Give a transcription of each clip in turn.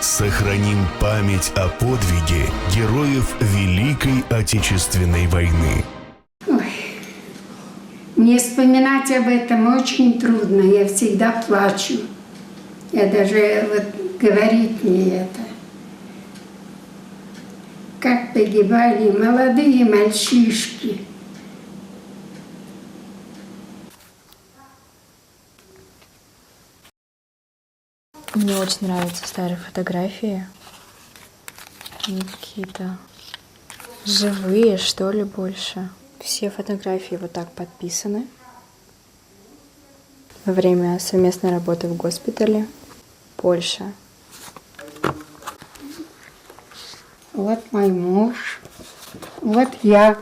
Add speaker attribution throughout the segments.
Speaker 1: Сохраним память о подвиге героев Великой Отечественной войны.
Speaker 2: Ой, мне вспоминать об этом очень трудно, я всегда плачу. Я даже говорить мне это. Как погибали молодые мальчишки.
Speaker 3: Мне очень нравятся старые фотографии. Они какие-то живые, что ли, больше. Все фотографии вот так подписаны. Во время совместной работы в госпитале. Польша.
Speaker 2: Вот мой муж. Вот я.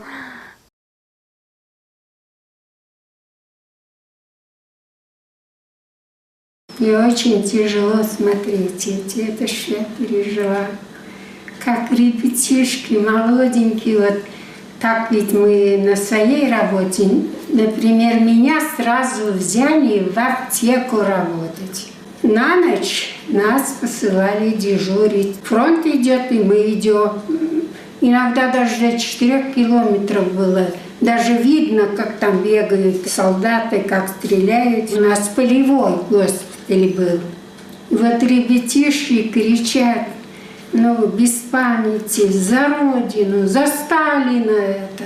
Speaker 2: Мне очень тяжело смотреть это что я пережила. Как ребятишки молоденькие, вот так ведь мы на своей работе, например, меня сразу взяли в аптеку работать. На ночь нас посылали дежурить. Фронт идет, и мы идем. Иногда даже до 4 километров было. Даже видно, как там бегают солдаты, как стреляют. У нас полевой госпиталь был. И вот ребятишки кричат, ну, без памяти, за Родину, за Сталина это.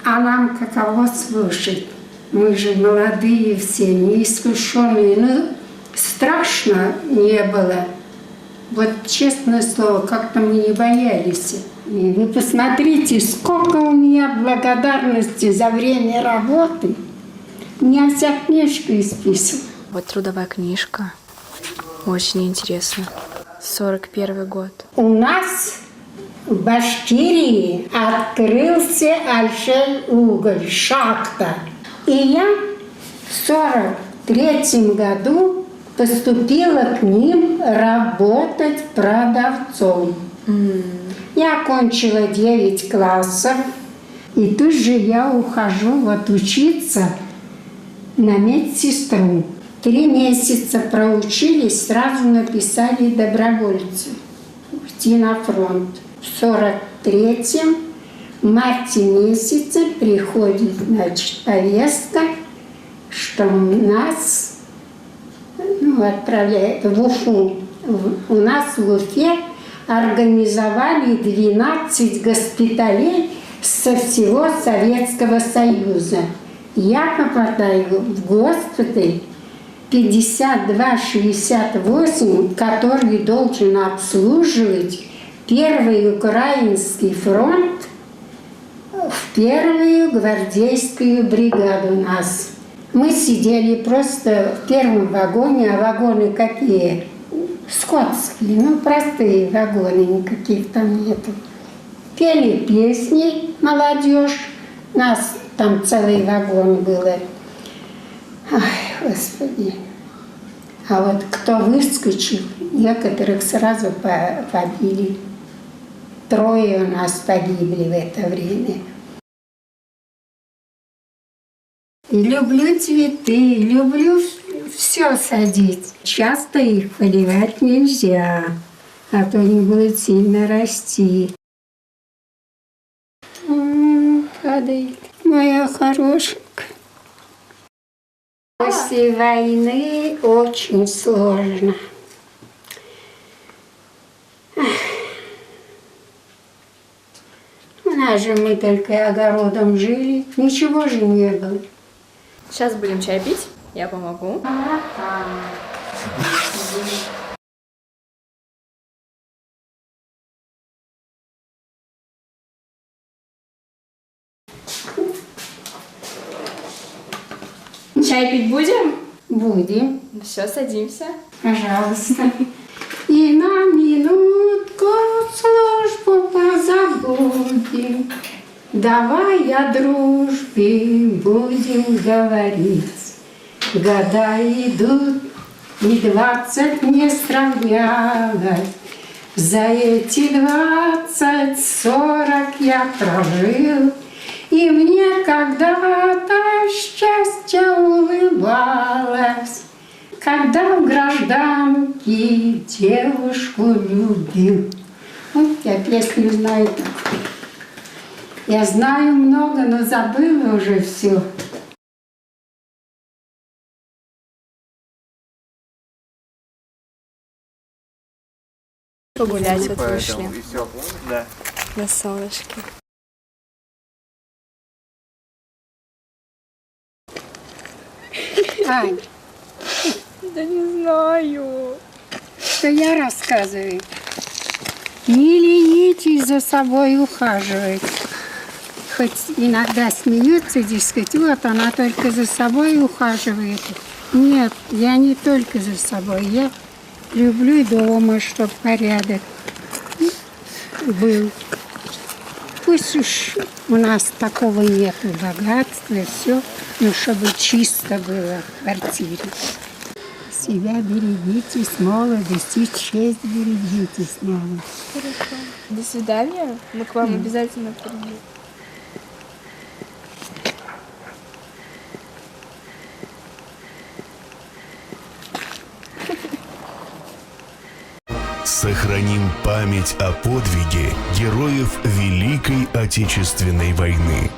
Speaker 2: А нам каково слушать? Мы же молодые все, неискушенные. Ну, страшно не было. Вот честное слово, как-то мы не боялись. И вы посмотрите, сколько у меня благодарности за время работы. У меня вся книжка исписана.
Speaker 3: Вот трудовая книжка. Очень интересно. 41 год.
Speaker 2: У нас в Башкирии открылся Альшей-уголь, шахта. И я в 43 году поступила к ним работать продавцом. Я окончила 9 классов, и тут же я ухожу вот учиться на медсестру. 3 месяца проучились, сразу написали добровольцу идти на фронт. В 43-м, в марте месяце приходит, значит, повестка, что нас отправляют в Уфу. У нас в Уфе организовали 12 госпиталей со всего Советского Союза. Я попадаю в госпиталь 5268, который должен обслуживать Первый Украинский фронт в Первую гвардейскую бригаду нас. Мы сидели просто в первом вагоне, а вагоны какие? Скотские, ну простые вагоны, никаких там нету. Пели песни, молодежь, нас там целый вагон было. Ай, Господи. А вот кто выскочил, некоторых сразу побили. 3 у нас погибли в это время. Люблю цветы, люблю все садить. Часто их поливать нельзя, а то они будут сильно расти. Падает моя хорошенькая. После войны очень сложно. У нас же мы только огородом жили, ничего же не было.
Speaker 3: Сейчас будем чай пить. Я помогу. Чай пить будем?
Speaker 2: Будем.
Speaker 3: Все, садимся.
Speaker 2: Пожалуйста. И на минутку службу позабудем. Давай о дружбе будем говорить. Года идут, и 20 не сравнялось. За эти 20-40 я прожил, и мне когда-то счастье улыбалось. Когда в гражданке девушку любил. Вот я песню знаю такую. Я знаю много, но забыла уже все.
Speaker 3: Погулять вот вышли
Speaker 4: И все, да.
Speaker 3: на солнышке.
Speaker 2: Ань,
Speaker 3: Да не знаю.
Speaker 2: что я рассказываю? Не ленитесь за собой ухаживать. Хоть иногда смеются, дескать, вот она только за собой ухаживает. Нет, я не только за собой. Я люблю дома, чтобы порядок был. Пусть уж у нас такого нету богатства, все, но чтобы чисто было в квартире. Себя берегите с молодости, честь берегите с молодости.
Speaker 3: До свидания. Мы к вам обязательно придем.
Speaker 1: Сохраним память о подвиге героев Великой Отечественной войны.